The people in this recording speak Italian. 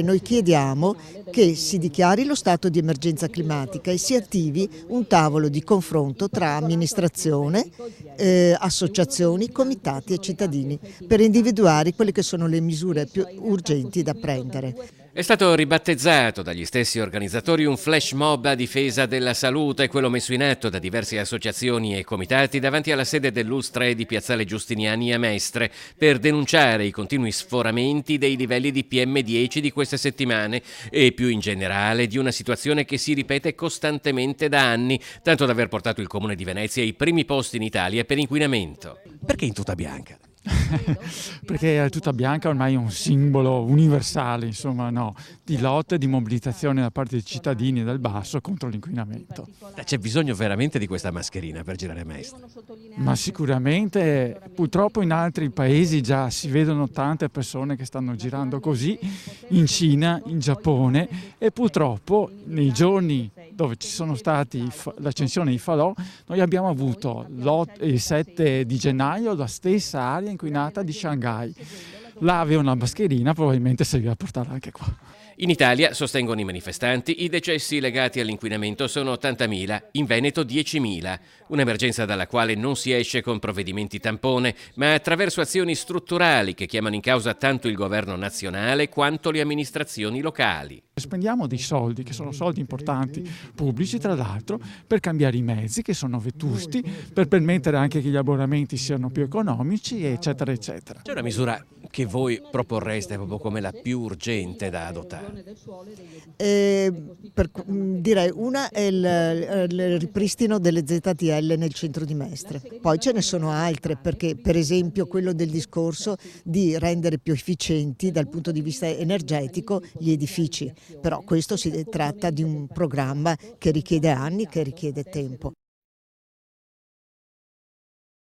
Noi chiediamo che si dichiari lo stato di emergenza climatica e si attivi un tavolo di confronto tra amministrazione, associazioni, comitati e cittadini per individuare quelle che sono le misure più urgenti da prendere. È stato ribattezzato dagli stessi organizzatori un flash mob a difesa della salute, quello messo in atto da diverse associazioni e comitati davanti alla sede dell'ULSS di Piazzale Giustiniani a Mestre per denunciare i continui sforamenti dei livelli di PM10 di queste settimane e più in generale di una situazione che si ripete costantemente da anni, tanto da aver portato il Comune di Venezia ai primi posti in Italia per inquinamento. Perché in tuta bianca? Perché la tuta bianca ormai è un simbolo universale, insomma, no, di lotta e di mobilitazione da parte dei cittadini del basso contro l'inquinamento. C'è bisogno veramente di questa mascherina per girare a Mestre? Ma sicuramente, purtroppo in altri paesi già si vedono tante persone che stanno girando così, in Cina, in Giappone, e purtroppo nei giorni dove ci sono stati l'accensione di falò, noi abbiamo avuto il 7 di gennaio la stessa area inquinata di Shanghai. Là aveva una mascherina, probabilmente serviva a portarla anche qua. In Italia, sostengono i manifestanti, i decessi legati all'inquinamento sono 80.000, in Veneto 10.000. Un'emergenza dalla quale non si esce con provvedimenti tampone, ma attraverso azioni strutturali che chiamano in causa tanto il governo nazionale quanto le amministrazioni locali. Spendiamo dei soldi, che sono soldi importanti, pubblici tra l'altro, per cambiare i mezzi che sono vetusti, per permettere anche che gli abbonamenti siano più economici, eccetera, eccetera. C'è una misura che voi proporreste proprio come la più urgente da adottare? Direi una è il ripristino delle ZTL nel centro di Mestre. Poi ce ne sono altre, perché per esempio quello del discorso di rendere più efficienti dal punto di vista energetico gli edifici. Però questo si tratta di un programma che richiede anni, che richiede tempo.